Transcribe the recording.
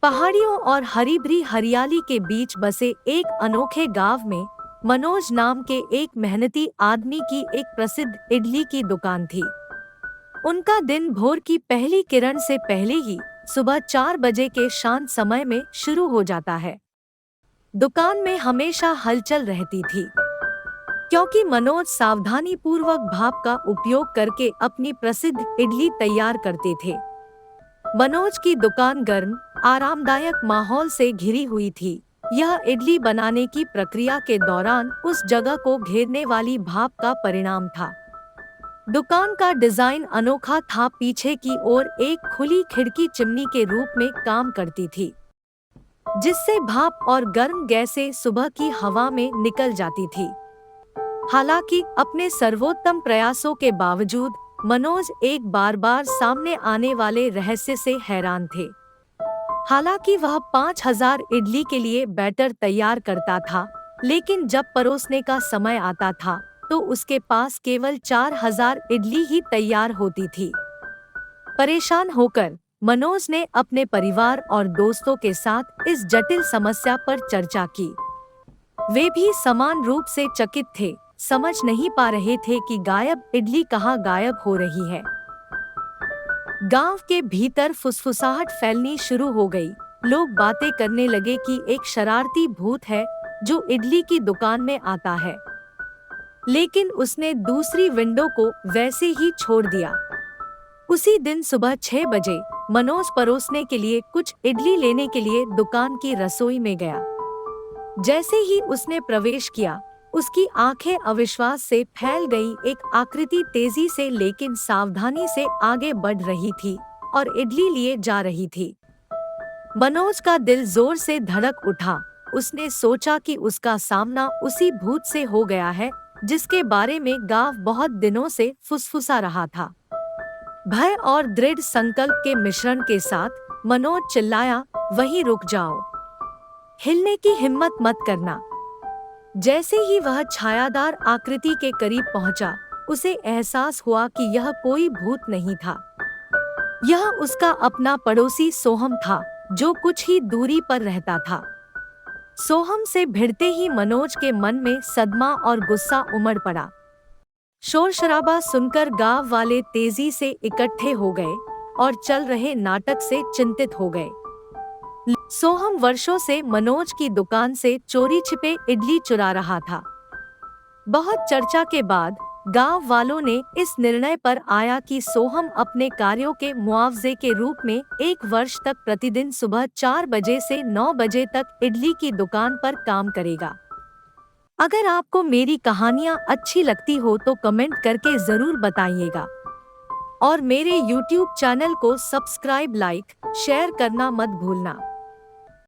पहाड़ियों और हरी भरी हरियाली के बीच बसे एक अनोखे गांव में मनोज नाम के एक मेहनती आदमी की एक प्रसिद्ध इडली की दुकान थी। उनका दिन भोर की पहली किरण से पहले ही सुबह 4 बजे के शांत समय में शुरू हो जाता है। दुकान में हमेशा हलचल रहती थी, क्योंकि मनोज सावधानी पूर्वक भाप का उपयोग करके अपनी प्रसिद्ध इडली तैयार करते थे। मनोज की दुकान गर्म, आरामदायक माहौल से घिरी हुई थी। यह इडली बनाने की प्रक्रिया के दौरान उस जगह को घेरने वाली भाप का परिणाम था। दुकान का डिजाइन अनोखा था। पीछे की ओर एक खुली खिड़की चिमनी के रूप में काम करती थी, जिससे भाप और गर्म गैसें सुबह की हवा में निकल जाती थी। हालांकि अपने सर्वोत्तम प्रयासों के बावजूद मनोज एक बार सामने आने वाले रहस्य से हैरान थे। हालांकि वह 5000 इडली के लिए बैटर तैयार करता था, लेकिन जब परोसने का समय आता था तो उसके पास केवल 4000 इडली ही तैयार होती थी। परेशान होकर मनोज ने अपने परिवार और दोस्तों के साथ इस जटिल समस्या पर चर्चा की। वे भी समान रूप से चकित थे, समझ नहीं पा रहे थे कि गायब इडली कहाँ गायब हो रही है। गांव के भीतर फुसफुसाहट फैलनी शुरू हो गई। लोग बातें करने लगे कि एक शरारती भूत है जो इडली की दुकान में आता है, लेकिन उसने दूसरी विंडो को वैसे ही छोड़ दिया। उसी दिन सुबह 6 बजे मनोज परोसने के लिए कुछ इडली लेने के लिए दुकान की रसोई में गया। जैसे ही उसने प्रवेश किया, उसकी आंखें अविश्वास से फैल गई। एक आकृति तेजी से लेकिन सावधानी से आगे बढ़ रही थी और इडली लिए जा रही थी। मनोज का दिल जोर से धड़क उठा। उसने सोचा कि उसका सामना उसी भूत से हो गया है जिसके बारे में गांव बहुत दिनों से फुसफुसा रहा था। भय और दृढ़ संकल्प के मिश्रण के साथ मनोज चिल्लाया, वहीं रुक जाओ, हिलने की हिम्मत मत करना। जैसे ही वह छायादार आकृति के करीब पहुंचा, उसे एहसास हुआ कि यह कोई भूत नहीं था। यह उसका अपना पड़ोसी सोहम था, जो कुछ ही दूरी पर रहता था। सोहम से भिड़ते ही मनोज के मन में सदमा और गुस्सा उमड़ पड़ा। शोर शराबा सुनकर गांव वाले तेजी से इकट्ठे हो गए और चल रहे नाटक से चिंतित हो गए। सोहम वर्षों से मनोज की दुकान से चोरी छिपे इडली चुरा रहा था। बहुत चर्चा के बाद गांव वालों ने इस निर्णय पर आया कि सोहम अपने कार्यों के मुआवजे के रूप में 1 वर्ष तक प्रतिदिन सुबह 4 बजे से 9 बजे तक इडली की दुकान पर काम करेगा। अगर आपको मेरी कहानियाँ अच्छी लगती हो तो कमेंट करके जरूर बताइएगा और मेरे YouTube चैनल को सब्सक्राइब, लाइक, शेयर करना मत भूलना।